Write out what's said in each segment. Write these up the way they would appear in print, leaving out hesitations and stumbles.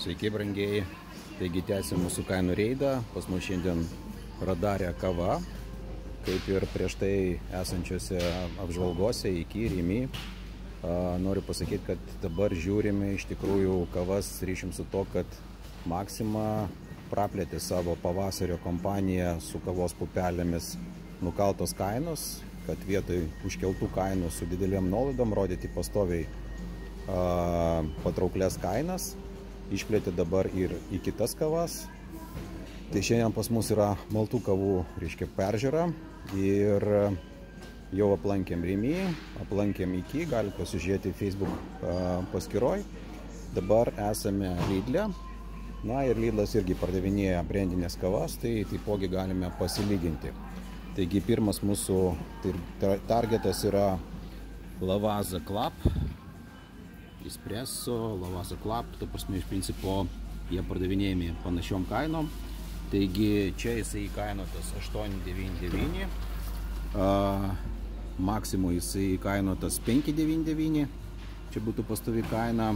Sveiki, brangieji. Taigi tęsim mūsų kainų reidą. Pas mus šiandien radarė kava, kaip ir prieš tai esančiose apžvalgose iki Rimi. Noriu pasakyti, kad dabar žiūrime iš tikrųjų kavas ryšim su to, kad Maxima praplėtė savo pavasario kompaniją su kavos pupelėmis nukaltos kainos, kad vietoj užkeltų kainų su didelėm nuolaidom rodyti pastoviai patrauklės kainas. Išplėtė dabar ir į kitas kavas. Tai šiandien pas mus yra maltų kavų, peržiūra, ir jau aplankėm Rimi, aplankėm iki, galite pasižiūrėti Facebook paskyroj. Dabar esame Lidle. Na ir Lidlas irgi pardavinėja brandinės kavas, tai taipogi galime pasilyginti. Taigi pirmas mūsų targetas yra Lavazza Club, Espresso, Lavazza Club, ta prasme iš principo jie pardavinėjami panašiom kainom. Taigi čia jisai įkainotas 8,99, Maximo jisai įkainotas 5,99, čia būtų pastovi kaina.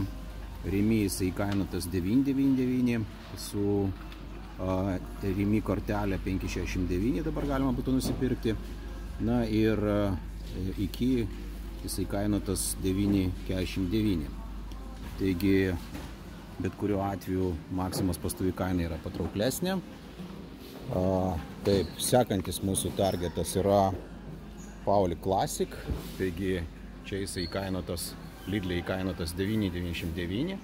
Rimi jisai įkainotas 9,99, su Rimi kortelė 5,69 dabar galima būtų nusipirkti. Na ir iki jisai įkainotas 9,49. Taigi bet kuriuo atveju Maximos pastovi kaina yra patrauklesnė. Taip, sekantis mūsų targetas yra Pauli Classic. Taigi čia jisai įkainotas Lidle įkainotas 9,99,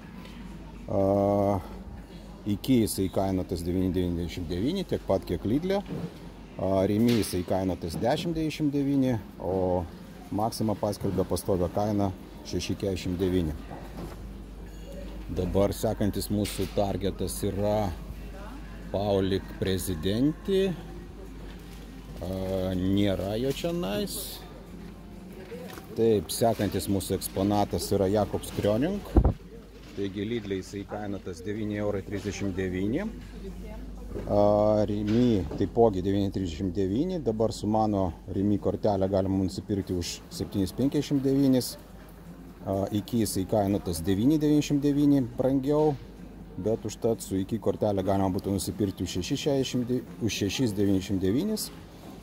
iki jisai įkainotas 9,99, tiek pat kiek Lidle. Rimi jisai įkainotas 10,99, o Maxima paskelbė pastovią kainą 6,49. Dabar sekantis mūsų targetas yra Pauli Presidenti. Nėra jo čionais. Taip, sekantis mūsų eksponatas yra Jakobs Kröning. Taigi Lidle jisai įkainotas 9,39 €. Rimi taipogi 9,39. Dabar su mano Rimi kortelę galima nusipirkti už 7,59. Iki jisai įkainotas 9,99 brangiau, bet užtat su iki kortelę galima būtų nusipirkti už 6,99.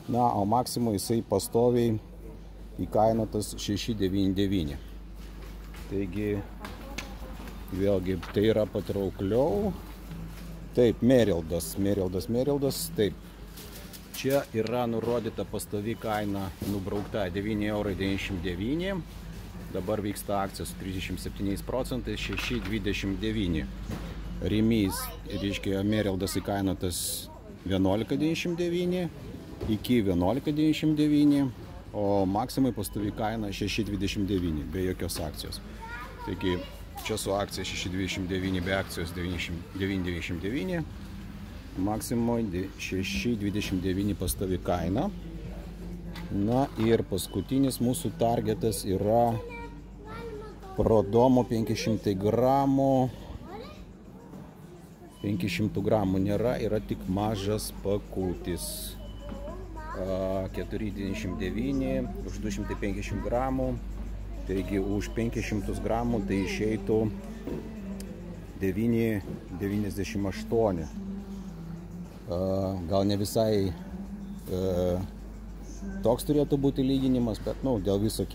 Na, o Maximo jisai pastoviai įkainotas 6,99. Taigi, vėlgi, tai yra patraukliau. Taip, Merildas. Taip. Čia yra nurodyta pastovi kaina nubraukta 9,99 €. Dabar vyksta akcija su 37%, 6,29. Rimi, reiškia, Merildas įkainotas 11,99, iki 11,99. O Maximai pastovi kaina 6,29 be jokios akcijos. Taigi čia su akcija 6,29, be akcijos 9,99. Maximui 6,29 pastovi kaina. Na ir paskutinis mūsų targetas yra Prodomo 500 gramų. 500 gramų nėra, yra tik mažas pakutis. 4,99 už 250 gramų. Taigi už 500 gramų tai išeitų 9,98. Gal ne visai toks turėtų būti lyginimas, bet dėl viso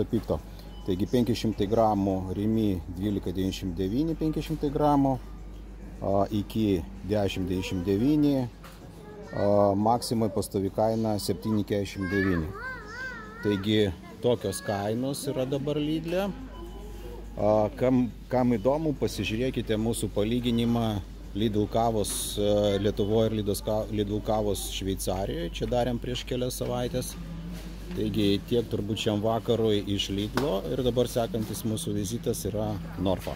pikto. Taigi 500 gramų Rimi 12,99 500 gramų, iki 10,99. Maximai pastovi kaina 7,49. Taigi tokios kainos yra dabar Lidle. Kam įdomu, pasižiūrėkite mūsų palyginimą Lidl kavos Lietuvoje ir Lidl kavos Šveicarijoje. Čia darėm prieš kelias savaitės. Taigi tiek turbūt šiam vakarui iš Lidlo, ir dabar sekantis mūsų vizitas yra Norfa.